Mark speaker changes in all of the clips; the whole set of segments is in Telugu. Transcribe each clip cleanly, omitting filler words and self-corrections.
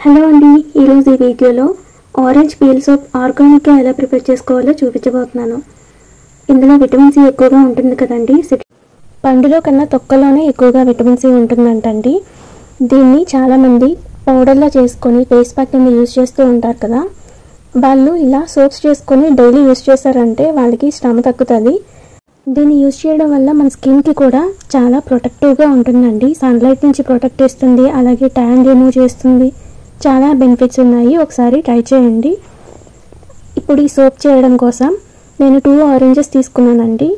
Speaker 1: హలో అండి, ఈరోజు ఈ వీడియోలో ఆరెంజ్ పీల్ సోప్ ఆర్గానిక్గా ఎలా ప్రిపేర్ చేసుకోవాలో చూపించబోతున్నాను. ఇందులో విటమిన్ సి ఎక్కువగా ఉంటుంది కదండి. పండులో కన్నా తొక్కలోనే ఎక్కువగా విటమిన్ సి ఉంటుందంటండి. దీన్ని చాలామంది పౌడర్లా చేసుకొని ఫేస్ ప్యాక్ కింద యూజ్ చేస్తూ ఉంటారు కదా. వాళ్ళు ఇలా సోప్స్ చేసుకొని డైలీ యూజ్ చేస్తారంటే వాళ్ళకి శ్రమ తగ్గుతుంది. దీన్ని యూజ్ చేయడం వల్ల మన స్కిన్కి కూడా చాలా ప్రొటెక్టివ్గా ఉంటుందండి. సన్లైట్ నుంచి ప్రొటెక్ట్ చేస్తుంది, అలాగే ట్యాన్ రిమూవ్ చేస్తుంది. చాలా బెనిఫిట్స్ ఉన్నాయి, ఒకసారి ట్రై చేయండి. ఇప్పుడు ఈ సోప్ చేయడం కోసం నేను 2 ఆరెంజెస్ తీసుకున్నానండి.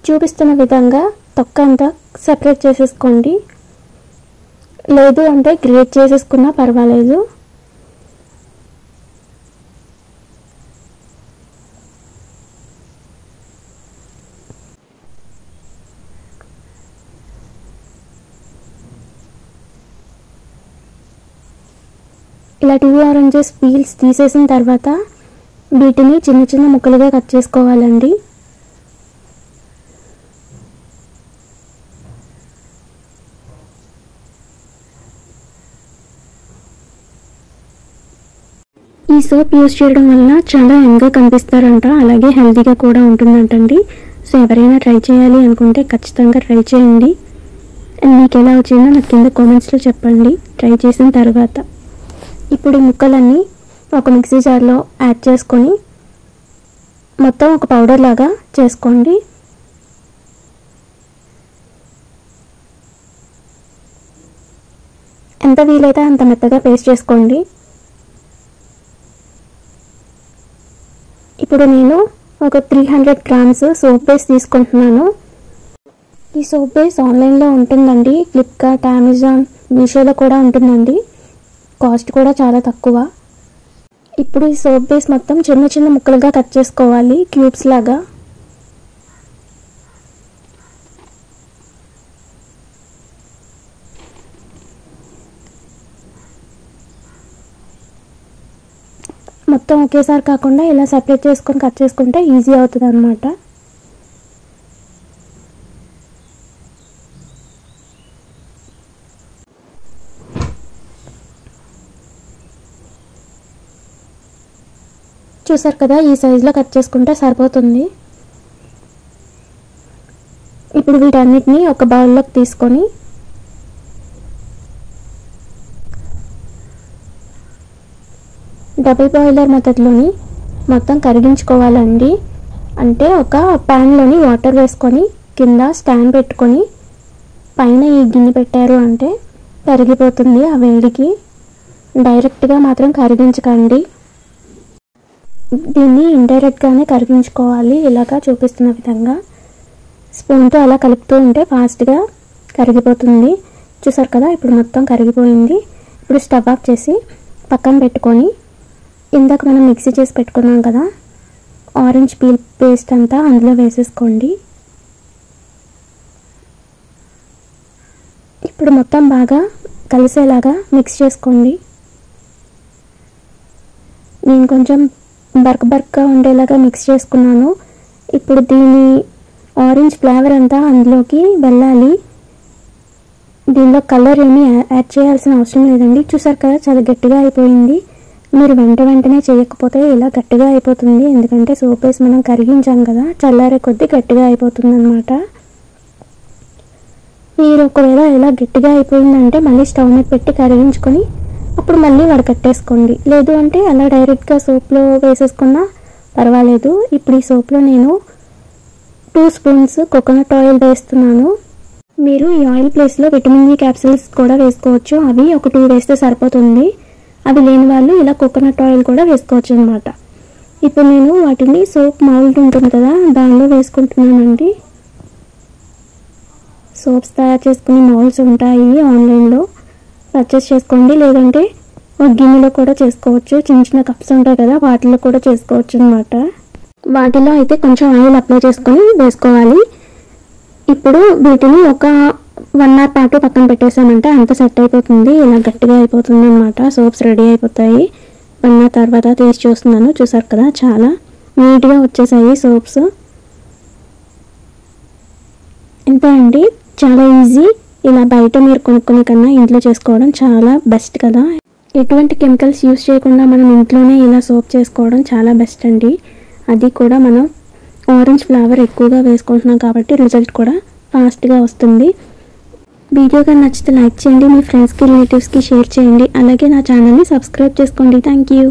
Speaker 1: చూపిస్తున్న విధంగా తొక్క అంతా సెపరేట్ చేసేసుకోండి, లేదు అంటే గ్రేట్ చేసేసుకున్నా పర్వాలేదు. ఇలా 2 ఆరెంజెస్ పీల్స్ తీసేసిన తర్వాత వీటిని చిన్న చిన్న ముక్కలుగా కట్ చేసుకోవాలండి. ఈ సోప్ యూజ్ చేయడం వల్ల చాలా యంగ్గా కనిపిస్తారంట, అలాగే హెల్తీగా కూడా ఉంటుందంటండి. సో ఎవరైనా ట్రై చేయాలి అనుకుంటే ఖచ్చితంగా ట్రై చేయండి. మీకు ఎలా వచ్చిందో నాకు కింద కామెంట్స్లో చెప్పండి ట్రై చేసిన తర్వాత. ఇప్పుడు ఈ ముక్కలన్నీ ఒక మిక్సీ జార్లో యాడ్ చేసుకొని మొత్తం ఒక పౌడర్ లాగా చేసుకోండి. ఎంత వీలైతే అంత మెత్తగా పేస్ట్ చేసుకోండి. ఇప్పుడు నేను ఒక 300 గ్రామ్స్ సోప్ బేస్ తీసుకుంటున్నాను. ఈ సోప్ బేస్ ఆన్లైన్లో ఉంటుందండి. ఫ్లిప్కార్ట్, అమెజాన్, మీషోలో కూడా ఉంటుందండి. కాస్ట్ కూడా చాలా తక్కువ. ఇప్పుడు ఈ సోప్ బేస్ మొత్తం చిన్న చిన్న ముక్కలుగా కట్ చేసుకోవాలి, క్యూబ్స్ లాగా. మొత్తం ఒకేసారి కాకుండా ఇలా సెపరేట్ చేసుకొని కట్ చేసుకుంటే ఈజీ అవుతుంది అన్నమాట. చూసారు కదా, ఈ సైజులో కట్ చేసుకుంటే సరిపోతుంది. ఇప్పుడు వీటన్నిటిని ఒక బౌల్లోకి తీసుకొని డబుల్ బాయిలర్ మెథడ్లోని మొత్తం కరిగించుకోవాలండి. అంటే ఒక ప్యాన్లోని వాటర్ వేసుకొని కింద స్టాండ్ పెట్టుకొని పైన ఈ గిన్నె పెట్టారు అంటే కరిగిపోతుంది ఆ వేడికి. డైరెక్ట్గా మాత్రం కరిగించకండి, దీన్ని ఇండైరెక్ట్గానే కరిగించుకోవాలి. ఇలాగా చూపిస్తున్న విధంగా స్పూన్తో అలా కలుపుతూ ఉంటే ఫాస్ట్గా కరిగిపోతుంది. చూసారు కదా, ఇప్పుడు మొత్తం కరిగిపోయింది. ఇప్పుడు స్టవ్ ఆఫ్ చేసి పక్కన పెట్టుకొని ఇందాక మనం మిక్సీ చేసి పెట్టుకున్నాం కదా ఆరెంజ్ పీల్ పేస్ట్ అంతా అందులో వేసేసుకోండి. ఇప్పుడు మొత్తం బాగా కలిసేలాగా మిక్స్ చేసుకోండి. నేను కొంచెం బర్క్గా ఉండేలాగా మిక్స్ చేసుకున్నాను. ఇప్పుడు దీని ఆరెంజ్ ఫ్లేవర్ అంతా అందులోకి వెళ్ళాలి. దీనిలో కలర్ ఏమీ యాడ్ చేయాల్సిన అవసరం లేదండి. చూసారు కదా, చాలా గట్టిగా అయిపోయింది. మీరు వెంటనే చేయకపోతే ఇలా గట్టిగా అయిపోతుంది, ఎందుకంటే సోప్ వేసి మనం కరిగించాం కదా, చల్లారే కొద్దీ గట్టిగా అయిపోతుంది అన్నమాట. మీరు ఒకవేళ ఇలా గట్టిగా అయిపోయిందంటే మళ్ళీ స్టవ్ మీద పెట్టి కరిగించుకొని అప్పుడు మళ్ళీ వడకట్టేసుకోండి. లేదు అంటే అలా డైరెక్ట్గా సోప్లో వేసేసుకున్నా పర్వాలేదు. ఇప్పుడు ఈ సోప్లో నేను 2 స్పూన్స్ కోకోనట్ ఆయిల్ వేస్తున్నాను. మీరు ఈ ఆయిల్ ప్లేస్లో విటమిన్ ఈ క్యాప్సిల్స్ కూడా వేసుకోవచ్చు. అవి ఒక 2 వేస్తే సరిపోతుంది. అవి లేని వాళ్ళు ఇలా కోకోనట్ ఆయిల్ కూడా వేసుకోవచ్చు అన్నమాట. ఇప్పుడు నేను వాటిని సోప్ మౌల్డ్ ఉంటుంది కదా దానిలో వేసుకుంటున్నానండి. సోప్స్ తయారు చేసుకునే మౌల్డ్స్ ఉంటాయి ఆన్లైన్లో, పర్చేస్ చేసుకోండి. లేదంటే ఒక గిన్నెలో కూడా చేసుకోవచ్చు. చిన్న చిన్న కప్స్ ఉంటాయి కదా వాటిలో కూడా చేసుకోవచ్చు అన్నమాట. వాటిలో అయితే కొంచెం ఆయిల్ అప్లై చేసుకొని వేసుకోవాలి. ఇప్పుడు వీటిని ఒక 1 అవర్ పాటు పక్కన పెట్టేసామంటే అంత సెట్ అయిపోతుంది. ఇలా గట్టిగా అయిపోతుంది అన్నమాట. సోప్స్ రెడీ అయిపోతాయి. 1 అవర్ తర్వాత తీసి చూస్తున్నాను. చూసారు కదా, చాలా నీట్గా వచ్చేసాయి సోప్స్. ఇంతే అండి, చాలా ఈజీ. ఇలా బయట మీరు కొనుక్కునే కన్నా ఇంట్లో చేసుకోవడం చాలా బెస్ట్ కదా. ఎటువంటి కెమికల్స్ యూస్ చేయకుండా మనం ఇంట్లోనే ఇలా సోప్ చేసుకోవడం చాలా బెస్ట్ అండి. అది కూడా మనం ఆరెంజ్ ఫ్లేవర్ ఎక్కువగా వేసుకుంటున్నాం కాబట్టి రిజల్ట్ కూడా ఫాస్ట్గా వస్తుంది. వీడియో కానీ నచ్చితే లైక్ చేయండి, మీ ఫ్రెండ్స్కి రిలేటివ్స్కి షేర్ చేయండి. అలాగే నా ఛానల్ని సబ్స్క్రైబ్ చేసుకోండి. Thank you.